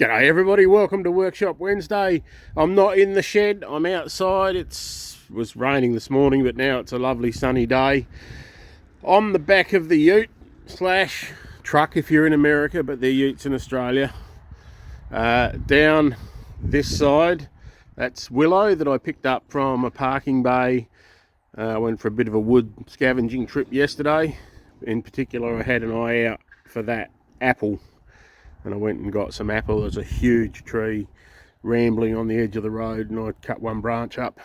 G'day everybody, welcome to Workshop Wednesday. I'm not in the shed, I'm outside. It was raining this morning, but now it's a lovely sunny day. On the back of the ute slash truck if you're in America, but they're utes in Australia. Down this side, that's Willow that I picked up from a parking bay. I went for a bit of a wood scavenging trip yesterday. In particular, I had an eye out for that apple. And I went and got some apple. There's a huge tree rambling on the edge of the road, and I cut one branch up.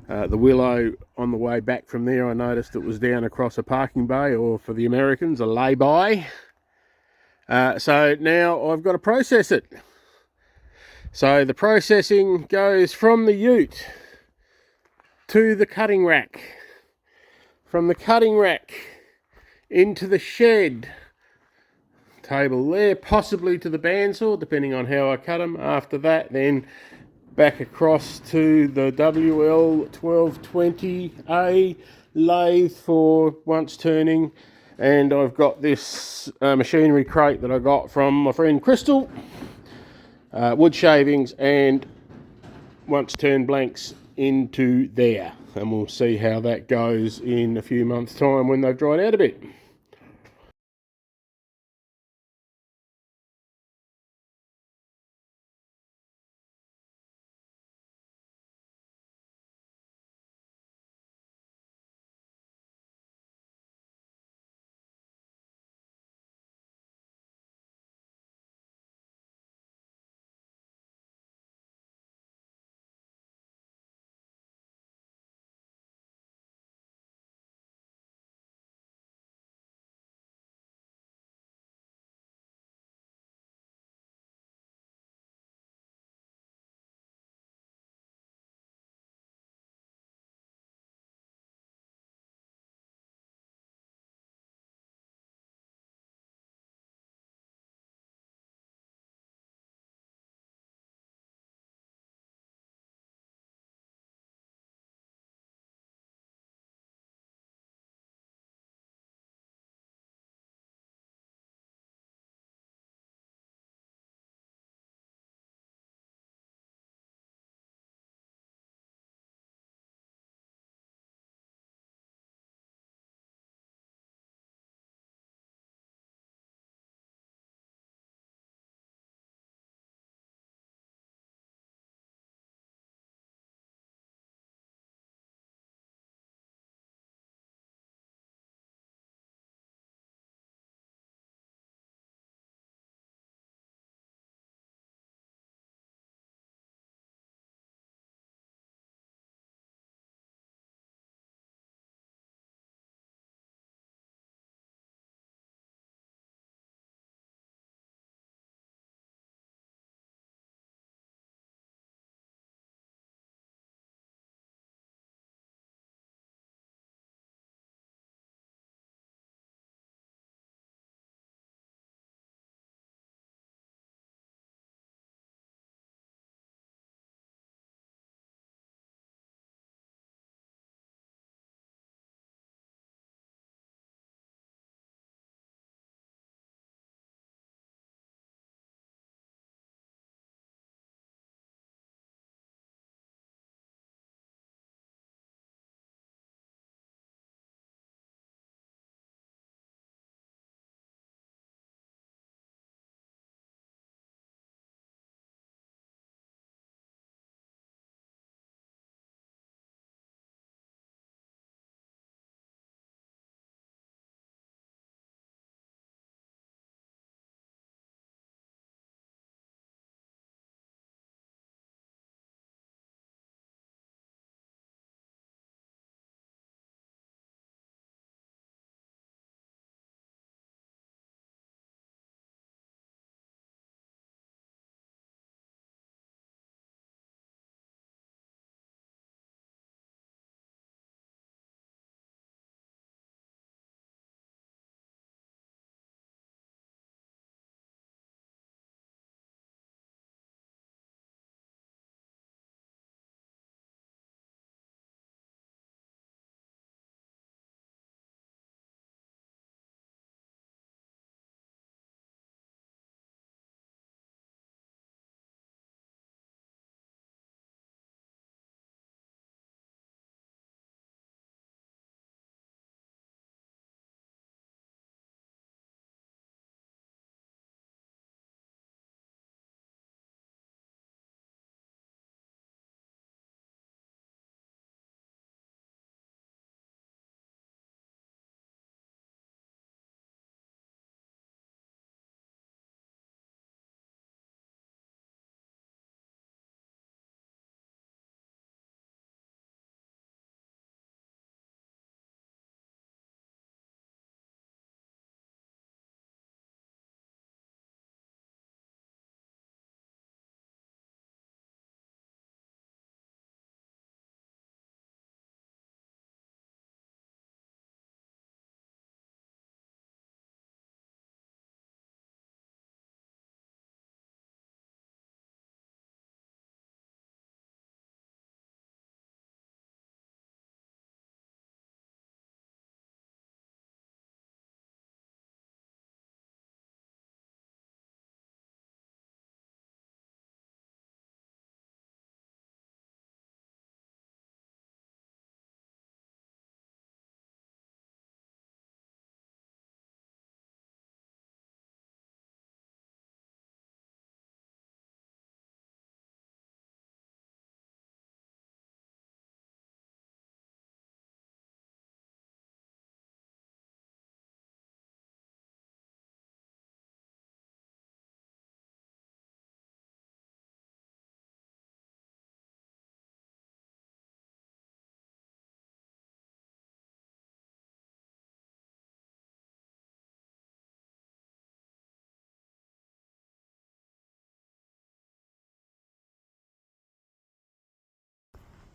The willow, on the way back from there, I noticed it was down across a parking bay, or for the Americans, a layby. So now I've got to process it. So the processing goes from the ute to the cutting rack, from the cutting rack into the shed table there, possibly to the bandsaw, depending on how I cut them. After that, then back across to the WL1220A lathe for once turning. And I've got this machinery crate that I got from my friend Crystal, wood shavings and once turn blanks into there, and we'll see how that goes in a few months' time when they've dried out a bit.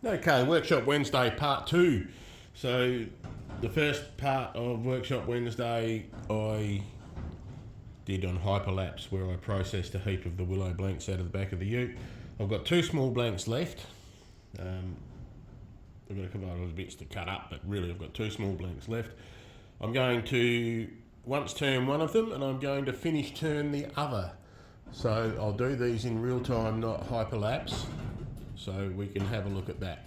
Okay, Workshop Wednesday part 2. So the first part of Workshop Wednesday I did on hyperlapse, where I processed a heap of the willow blanks out of the back of the ute. I've got 2 small blanks left. I've got a couple of other bits to cut up, but really I've got 2 small blanks left. I'm going to once turn one of them and I'm going to finish turn the other. So I'll do these in real time, not hyperlapse, so we can have a look at that.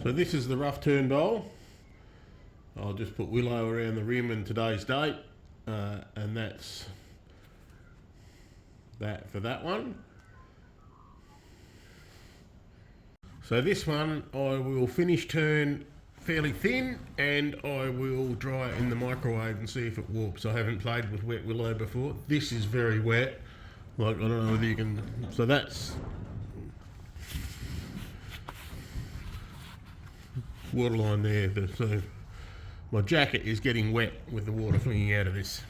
So this is the rough turn bowl. I'll just put Willow around the rim and today's date, and that's that for that one. So this one I will finish turn fairly thin, and I will dry it in the microwave and see if it warps. I haven't played with wet willow before. This is very wet. Like, I don't know whether you can... So that's... waterline there. So my jacket is getting wet with the water flinging out of this.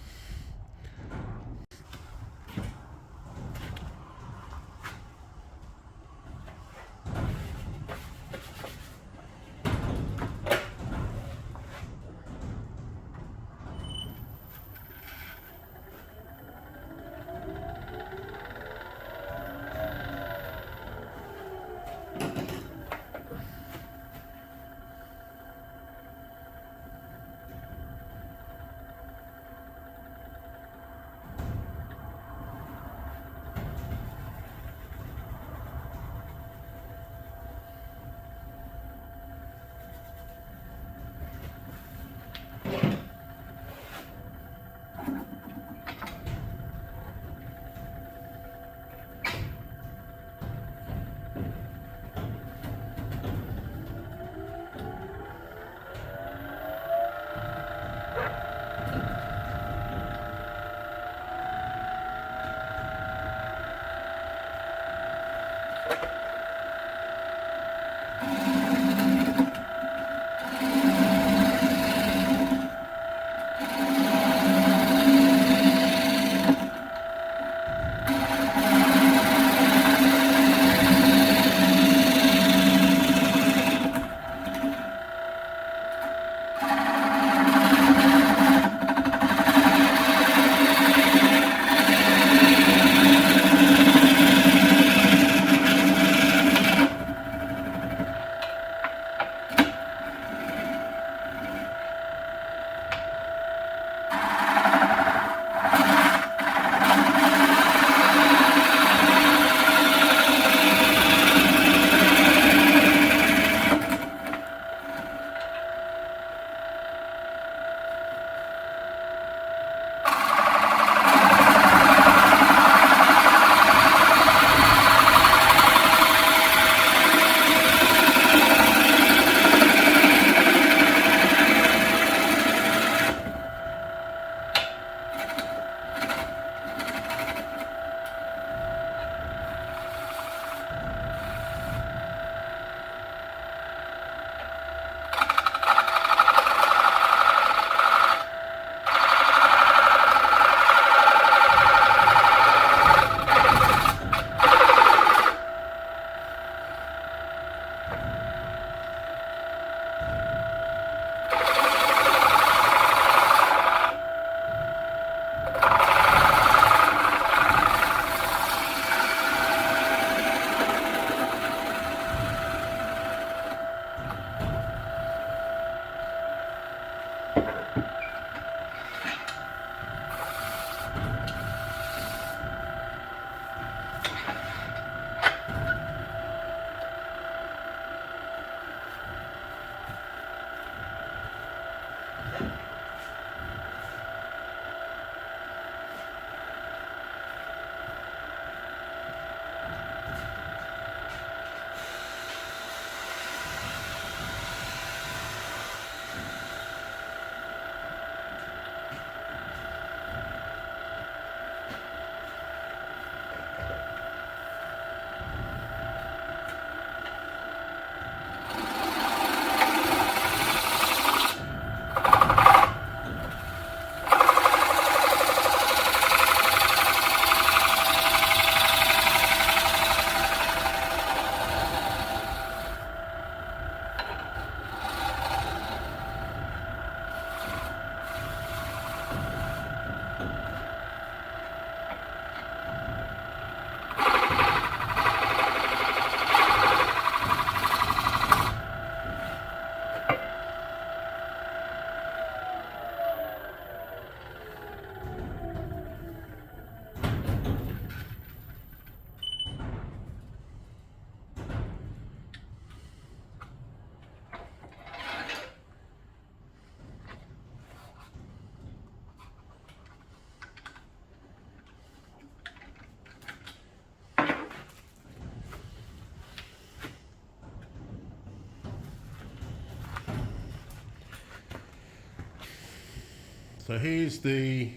So here's the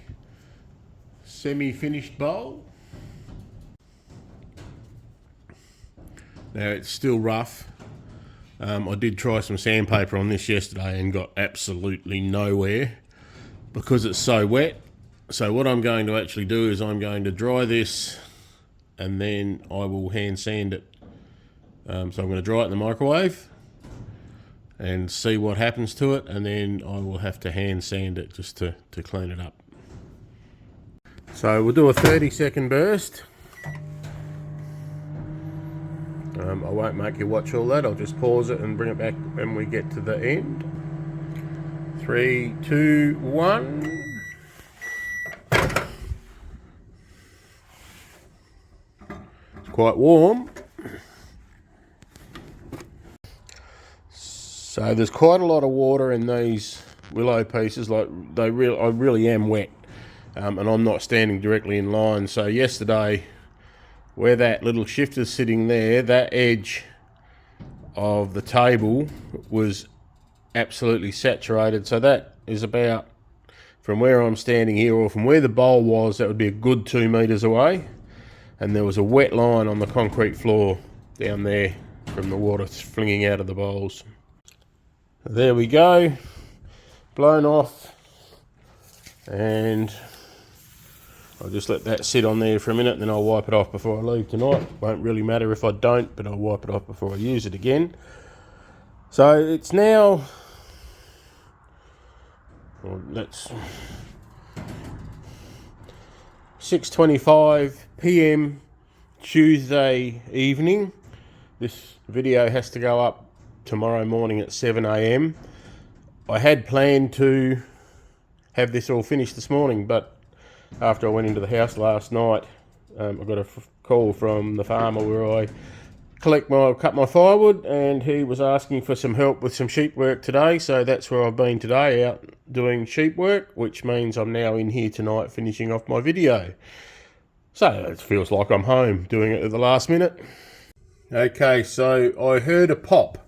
semi-finished bowl. Now it's still rough. I did try some sandpaper on this yesterday and got absolutely nowhere because it's so wet. So what I'm going to actually do is I'm going to dry this and then I will hand sand it. So I'm going to dry it in the microwave and see what happens to it, and then I will have to hand sand it just to clean it up. So we'll do a 30-second burst. I won't make you watch all that, I'll just pause it and bring it back when we get to the end. 3, 2, 1. It's quite warm. So there's quite a lot of water in these willow pieces, like I really am wet, and I'm not standing directly in line. So yesterday, where that little shifter's sitting there, that edge of the table was absolutely saturated. So that is about, from where I'm standing here, or from where the bowl was, that would be a good 2 meters away. And there was a wet line on the concrete floor down there from the water flinging out of the bowls. There we go, blown off, and I'll just let that sit on there for a minute and then I'll wipe it off before I leave tonight. Won't really matter if I don't, but I'll wipe it off before I use it again. So it's now, well, that's 6:25 PM Tuesday evening. This video has to go up tomorrow morning at 7 AM. I had planned to have this all finished this morning, but after I went into the house last night, I got a call from the farmer where I cut my firewood, and he was asking for some help with some sheep work today. So that's where I've been today, out doing sheep work, which means I'm now in here tonight finishing off my video. So it feels like I'm home doing it at the last minute. Okay, so I heard a pop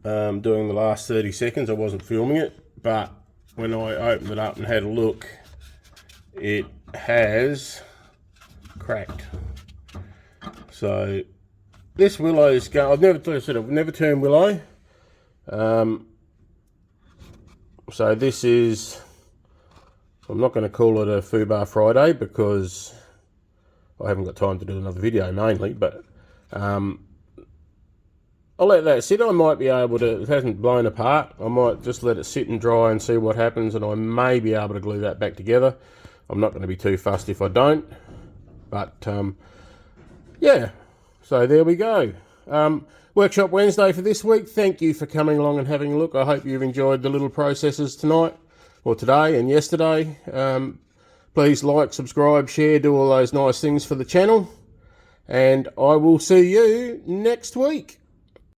doing the last 30 seconds. I wasn't filming it, but when I opened it up and had a look, it has cracked. So this willow's going, I've never turned willow. So this is, I'm not going to call it a Fubar Friday because I haven't got time to do another video mainly, but I'll let that sit. I might be able to, it hasn't blown apart, I might just let it sit and dry and see what happens, and I may be able to glue that back together. I'm not going to be too fussed if I don't, but yeah, so there we go. Workshop Wednesday for this week. Thank you for coming along and having a look. I hope you've enjoyed the little processes tonight, or today and yesterday. Please like, subscribe, share, do all those nice things for the channel, and I will see you next week.